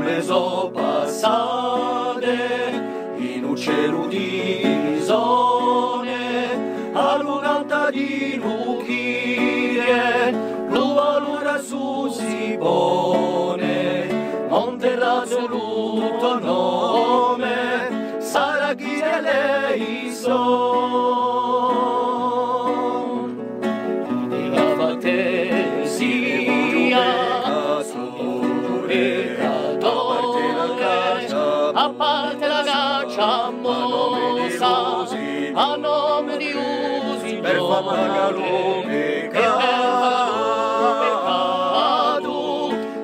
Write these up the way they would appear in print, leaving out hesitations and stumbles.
me so passate in un cielo di zone, all'uganta di Luchire, l'uvalura su si pone, monte l'assoluto nome, sarà chi lei son. E la battesia, a parte la caccia mossa, a nome di usi per famare peccato,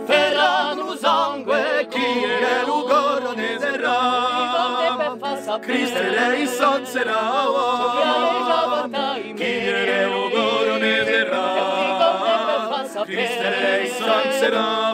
ferrano sangue chi è l'ugoro ne serra, Cristo lei son serà, chi è l'ugoro ne serra, Cristo lei son serà.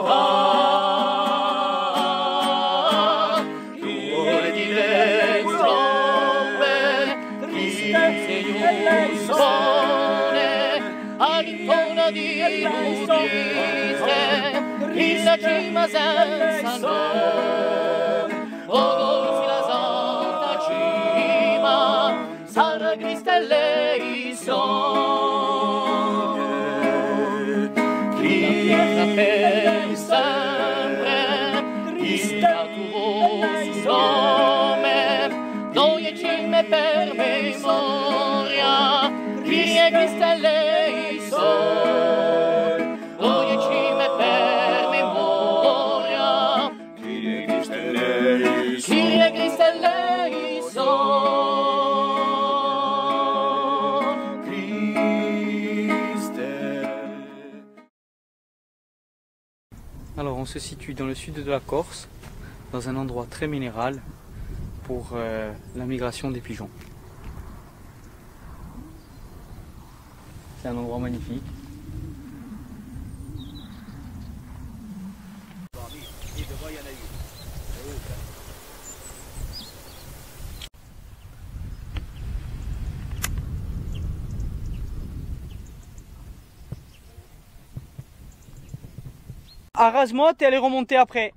All'intorno di Luchise, in la cima senza noi, oh, la santa cima, sarà Cristo e lei son. Cristo per sempre, Cristo tuo nome, noi e cime per memoria, Kyrie Cristo e lei son, noi e cime per memoria, Kyrie Cristo e lei son, Kyrie Cristo e lei son, Christe. Alors on se situe dans le sud de la Corse, dans un endroit très minéral pour la migration des pigeons. C'est un endroit magnifique. Arrase-moi, t'es allé remonter après.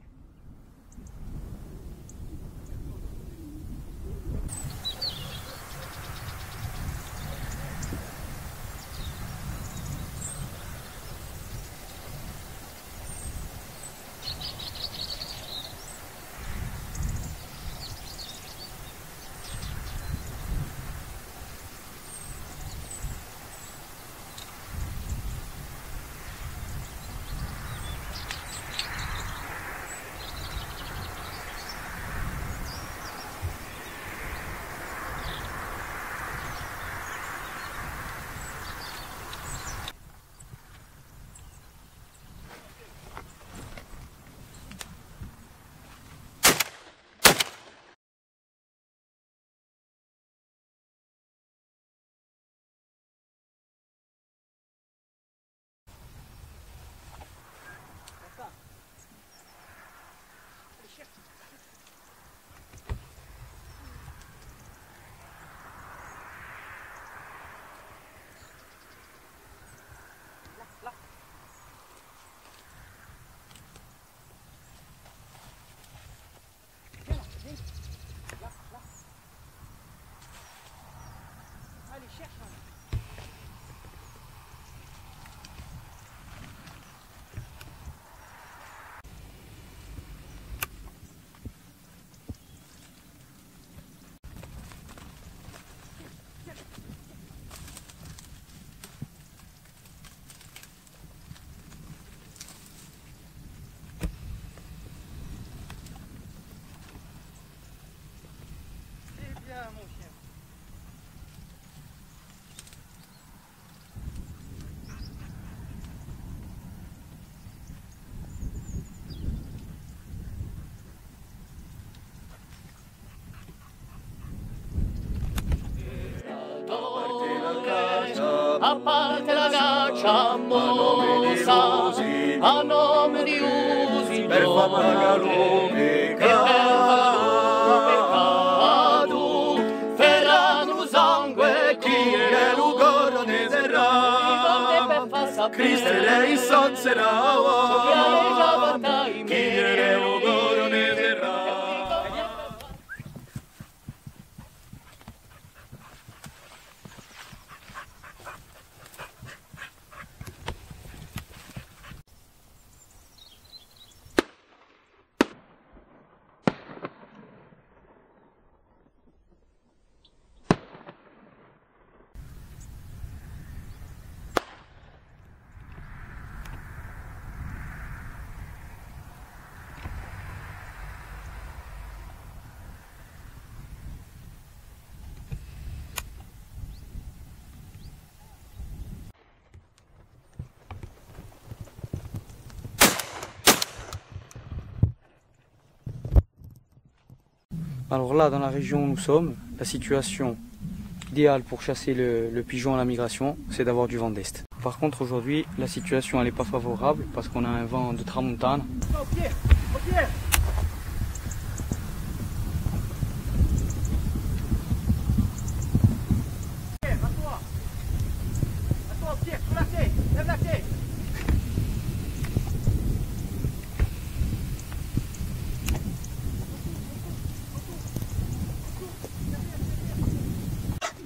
A parte la caccia mossa, a nome di usi per famare peccato, ferrano sangue chi è l'ugoro ne serra, Cristo lei son serà, chi è l'ugoro Alors là, dans la région où nous sommes, la situation idéale pour chasser le pigeon à la migration, c'est d'avoir du vent d'est. Par contre, aujourd'hui, la situation elle n'est pas favorable parce qu'on a un vent de tramontane. Au pied, au pied.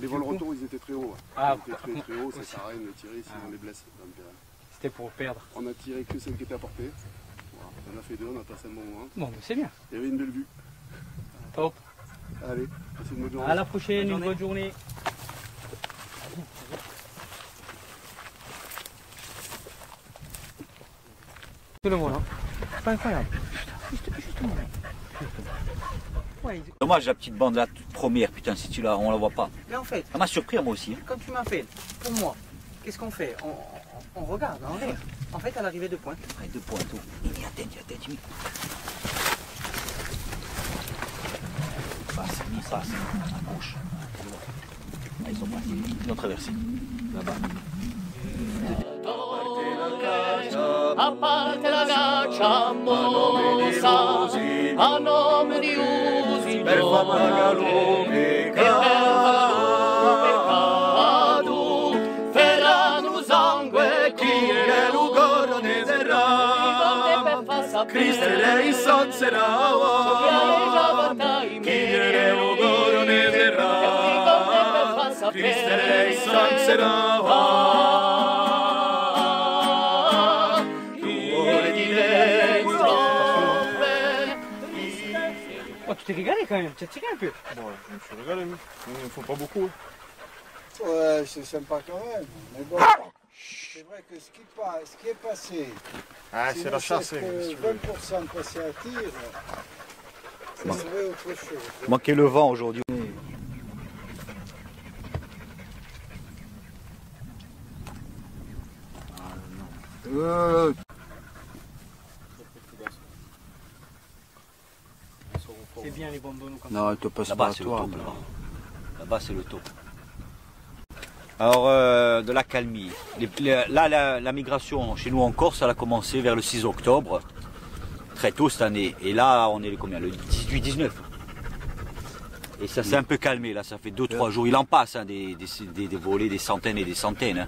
Les vols retour, ils étaient très hauts. Ah, ils étaient très hauts, ça sert à rien de les tirer si on les blesse. Donc, C'était pour perdre. on a tiré que celle qui était à portée. Voilà. On a fait deux, on a passé un bon moment. Bon, mais c'est bien. Il y avait une belle vue. Top. Allez, passez une bonne journée. À la prochaine, une bonne journée. Le voilà. C'est pas incroyable. Justement. Ouais, Dommage la petite bande là, toute première, putain, si tu on la voit pas. mais en fait, Ça m'a surpris moi aussi. Hein. comme tu m'as fait, pour moi, qu'est-ce qu'on fait on regarde en l'air. En fait, à l'arrivée de pointe. Ouais, 2 points tout. Il y a tête, Jimmy. Passe, à gauche. Ah, ils sont partis, ils ont traversé. Là-bas. A parte la caccia mossa, a nome di usi Per far pagare un peccato, ferrano sangue chi è l'ugoro ne serra, Cristo lei son serà, chi è l'ugoro ne serra, Cristo lei son serà. Oh, tu t'es régalé quand même, tu as tiré un peu. Bon, je me suis régalé, mais il ne faut pas beaucoup. Hein. Ouais, c'est sympa quand même. Mais bon, c'est vrai que ce qui est passé, Ah, si c'est ne la chasse. serait que 20% passé à tir, ça serait autre chose. Manquait le vent aujourd'hui. C'est bien les bandeaux comme ça. Non, elle te passe Là-bas, pas à c'est le toi. top. Là-bas, c'est le top. Alors, de la calmie. Là, la migration chez nous en Corse, elle a commencé vers le 6 octobre, très tôt cette année. Et là, on est combien, le 18-19. Et ça s'est un peu calmé, là, ça fait 2-3 jours. Il en passe, hein, des volées, des centaines et des centaines. Hein.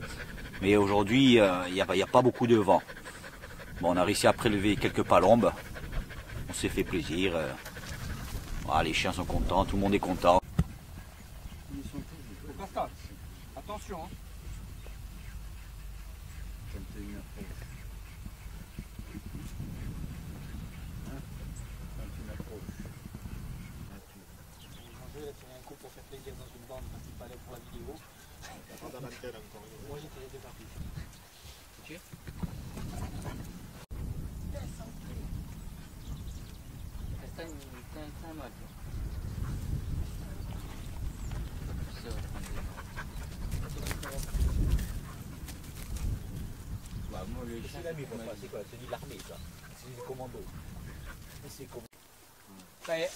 Mais aujourd'hui, il n'y a pas beaucoup de vent. Bon, on a réussi à prélever quelques palombes. On s'est fait plaisir. Voilà, les chiens sont contents, tout le monde est content. Attention. Hein. Je vais tirer un coup pour faire plaisir dans une bande principale pour la vidéo. Moi j'ai tiré 2 parties. Tu tires? C'est un mal. C'est l'ami, c'est quoi? C'est de l'armée, ça. C'est du commando. C'est comme... Ça y est.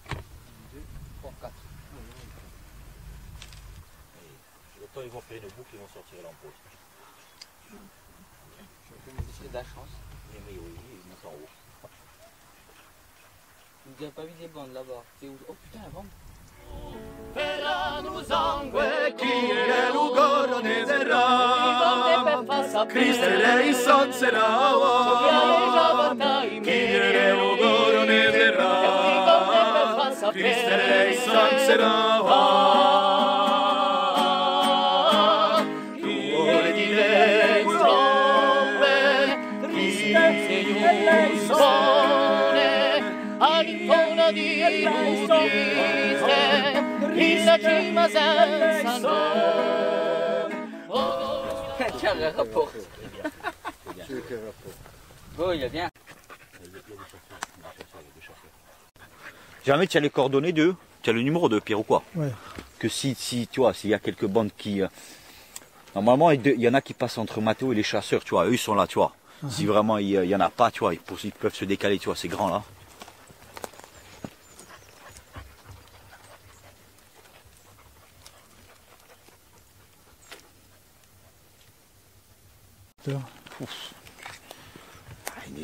2, 3, 4. Le temps, ils vont faire une boucle, ils vont sortir l'empoche. C'est de la chance. Mais oui, ils montent en haut. Vous n'avez pas vu des bandes là-bas. C'est où? Oh putain, la bande. Ferrano sangue chi è l'ugoro ne serra, Cristo lei son serà, chi è l'ugoro ne serra, Cristo lei son serà, chi vuole dire trombe, chi se dispone, all'intorno di Udine, la cima senza nome. Tiens, le rapport. Bon, il est bien. Jamais tu as les coordonnées d'eux, tu as le numéro de Pierre ou quoi? Ouais. Que si tu vois, s'il y a quelques bandes qui... normalement, il y en a qui passent entre Mathéo et les chasseurs, tu vois, eux ils sont là, tu vois. Si vraiment il y en a pas, tu vois, ils peuvent se décaler, tu vois, c'est grand là. hauteur?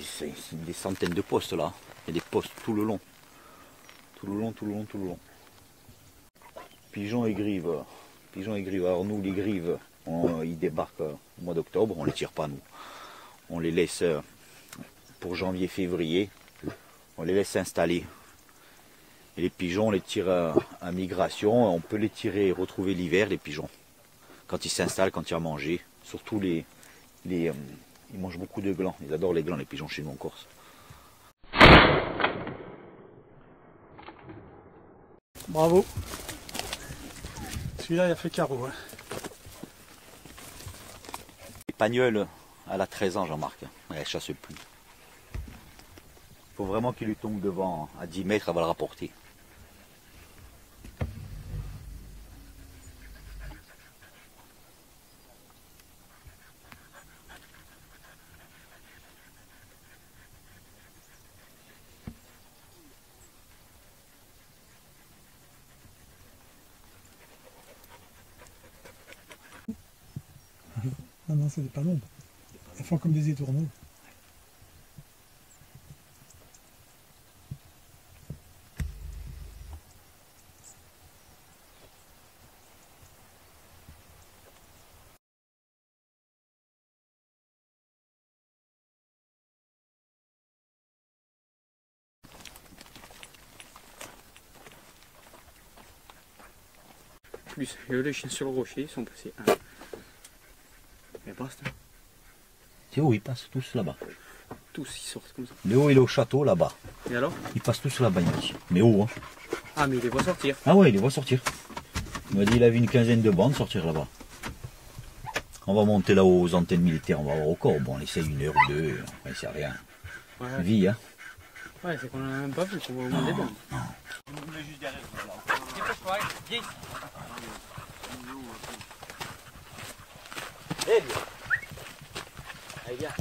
C'est des centaines de postes là. Il y a des postes tout le long. Tout le long, tout le long, tout le long. Pigeons et grives. Pigeons et grives. Alors nous, les grives, ils débarquent au mois d'octobre. On ne les tire pas nous. On les laisse pour janvier, février. On les laisse s'installer. Et les pigeons, on les tire à migration. On peut les tirer et retrouver l'hiver, les pigeons. Quand ils s'installent, quand il y a à manger. Surtout ils mangent beaucoup de glands. Ils adorent les glands, les pigeons, chez nous en Corse. Bravo. Celui-là, il a fait carreau. Hein. Les pagnoles, elle a 13 ans, Jean-Marc. Elle ne chasse plus. Il faut vraiment qu'il lui tombe devant. À 10 mètres, elle va le rapporter. Non, non, c'est des palombes. Elles font comme des étourneaux. Plus, les chiens sur le rocher, ils sont passés. Mais basta. C'est où ils passent tous là-bas. Tous ils sortent comme ça. Léo il est au château là-bas. Et alors? Ils passent tous là-bas ici. Mais où hein? Ah mais il les voit sortir. Ah ouais, il les voit sortir. Il m'a dit qu'il a vu une quinzaine de bandes sortir là-bas. On va monter là aux antennes militaires, on va voir au corps. Bon, on essaye 1 heure ou 2, enfin, c'est rien. Ouais, Vie, hein. ouais c'est qu'on en a même pas vu qu'on va au moins des bandes. Eh bien. Allez, viens.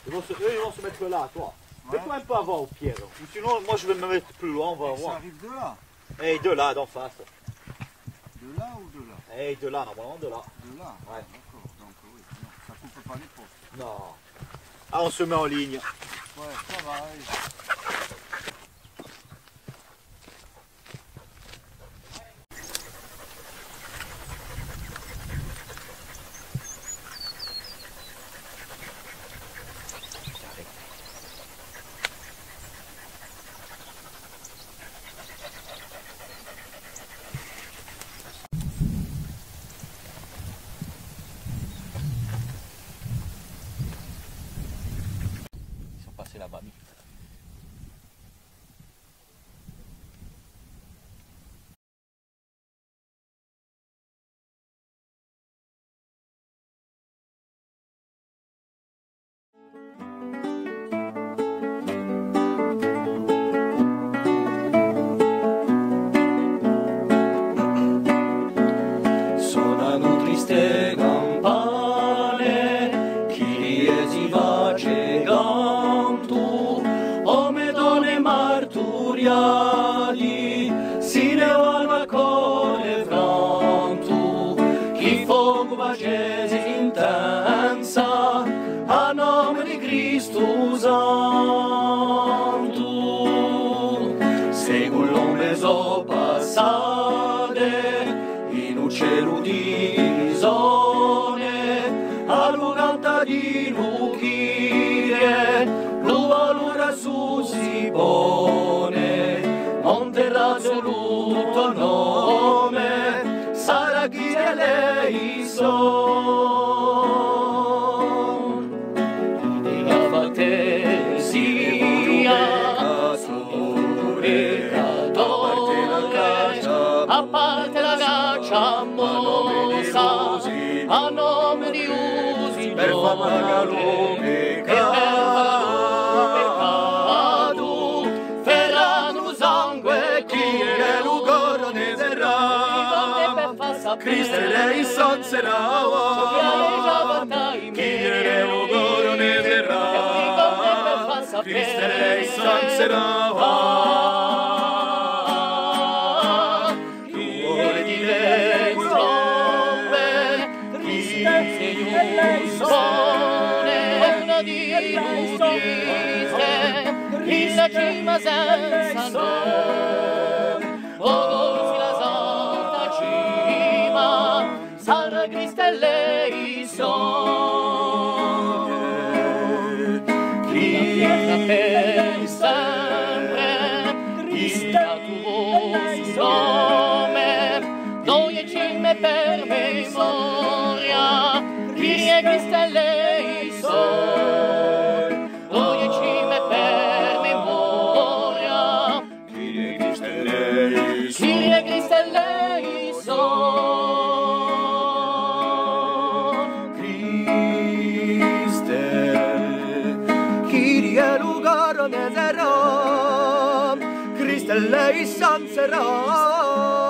Ils vont se mettre là, toi. Mets-toi un peu avant, au Pierre. Ou sinon, moi je vais me mettre plus loin, on va voir. Ça arrive de là. Eh, de là, d'en face. De là ou de là? Eh, de là, normalement, de là. De là. Ouais. D'accord. Donc oui, non, ça coupe pas les postes. Non. Ah, on se met en ligne. Ouais, ça va. Ils sont passés là-bas. Suonano triste campane, chi si face canto, ome donne marturiati, si ne vanno a cole franto, chi fuoco facese intensa, a nome di Cristo Santo, segui l'ombre so passate, in un cielo di zone, allo canta di lucchire, lo valore su si pone, monterà assoluto nome, sarà chi lei son. Di gaffate sia, sole catole, a parte la caccia mossa, a nome di usi per far pagare peccato, ferrando sangue chi è lo corro ne verrà, Cristo lei son serà, chi è lo corro ne verrà, Cristo lei son serà. Lei Christe, il cima senza noi, oh, si la santa cima, sarà Cristo e lei sono. Cristo per sempre, Cristo tu voci nome, noi e cime per memoria, Cristo e lei sono, noi e cime per memoria, Cristo e lei sono, Cristo, Kyrie lugar nezeram, Cristo e lei san seram.